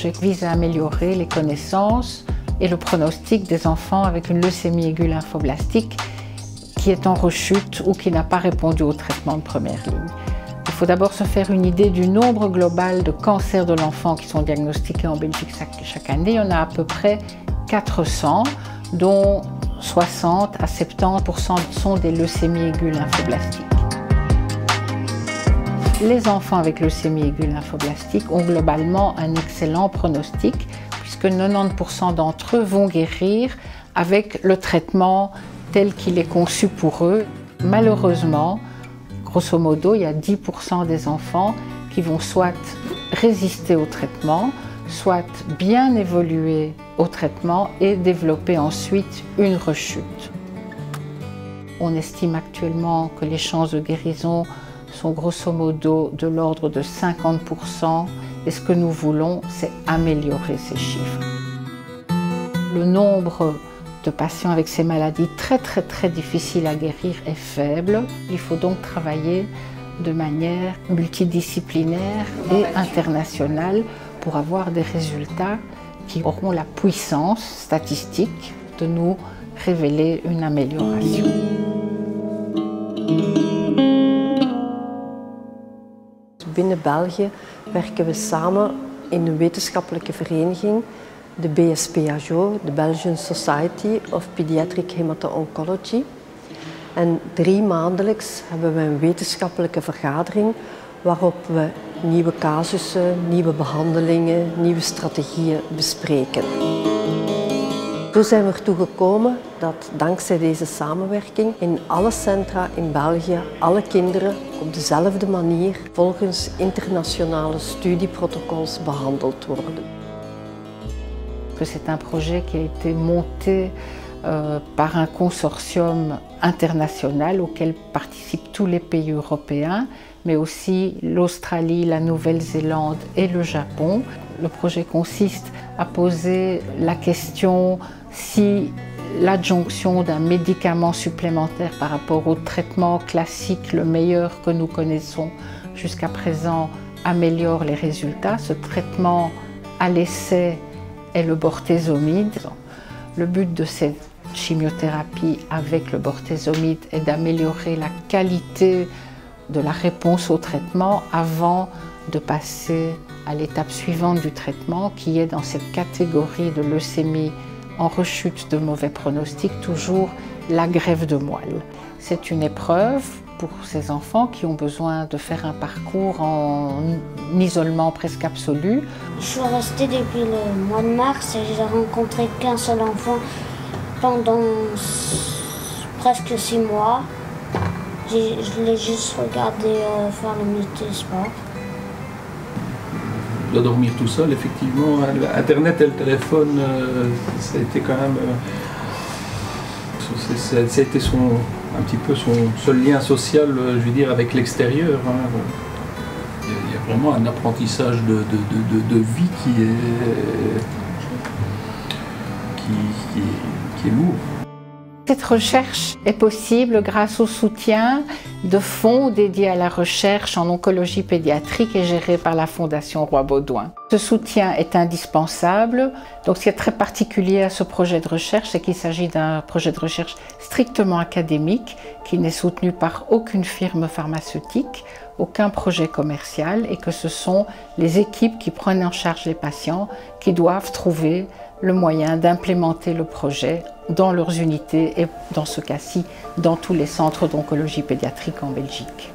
projet vise à améliorer les connaissances et le pronostic des enfants avec une leucémie aiguë lymphoblastique qui est en rechute ou qui n'a pas répondu au traitement de première ligne. Il faut d'abord se faire une idée du nombre global de cancers de l'enfant qui sont diagnostiqués en Belgique chaque année. Il y en a à peu près 400, dont 60 à 70% sont des leucémies aiguës lymphoblastiques. Les enfants avec leucémie aiguë lymphoblastique ont globalement un excellent pronostic puisque 90% d'entre eux vont guérir avec le traitement tel qu'il est conçu pour eux. Malheureusement, grosso modo, il y a 10% des enfants qui vont soit résister au traitement, soit bien évoluer au traitement et développer ensuite une rechute. On estime actuellement que les chances de guérison sont grosso modo de l'ordre de 50% et ce que nous voulons, c'est améliorer ces chiffres. Le nombre de patients avec ces maladies très difficiles à guérir est faible. Il faut donc travailler de manière multidisciplinaire et internationale pour avoir des résultats qui auront la puissance statistique de nous révéler une amélioration. Binnen België werken we samen in een wetenschappelijke vereniging, de BSPHO, de Belgian Society of Pediatric Hemato-Oncology. En 3 maandelijks hebben we een wetenschappelijke vergadering waarop we nieuwe casussen, nieuwe behandelingen, nieuwe strategieën bespreken. Zo zijn we ertoe gekomen dat dankzij deze samenwerking in alle centra in België alle kinderen op dezelfde manier volgens internationale studieprotocols behandeld worden. C'est un projet qui a été monté par un consortium international auquel participent tous les pays européens, mais aussi l'Australie, la Nouvelle-Zélande et le Japon. Le projet consiste à poser la question si l'adjonction d'un médicament supplémentaire par rapport au traitement classique, le meilleur que nous connaissons jusqu'à présent, améliore les résultats. Ce traitement à l'essai est le bortezomib. Le but de cette chimiothérapie avec le bortezomib est d'améliorer la qualité de la réponse au traitement avant de passer à l'étape suivante du traitement qui est dans cette catégorie de leucémie en rechute de mauvais pronostic, toujours la greffe de moelle. C'est une épreuve pour ces enfants qui ont besoin de faire un parcours en isolement presque absolu. Je suis restée depuis le mois de mars et j'ai rencontré qu'un seul enfant pendant presque 6 mois. Je l'ai juste regardé faire le multisport. De dormir tout seul, effectivement, Internet et le téléphone, ça a été quand même... ça a été un petit peu son seul lien social, je veux dire, avec l'extérieur. Il y a vraiment un apprentissage de vie qui est lourd. Cette recherche est possible grâce au soutien de fonds dédiés à la recherche en oncologie pédiatrique et gérés par la Fondation Roi-Baudouin. Ce soutien est indispensable. Donc, ce qui est très particulier à ce projet de recherche, c'est qu'il s'agit d'un projet de recherche strictement académique qui n'est soutenu par aucune firme pharmaceutique, aucun projet commercial et que ce sont les équipes qui prennent en charge les patients qui doivent trouver le moyen d'implémenter le projet dans leurs unités et dans ce cas-ci dans tous les centres d'oncologie pédiatrique en Belgique.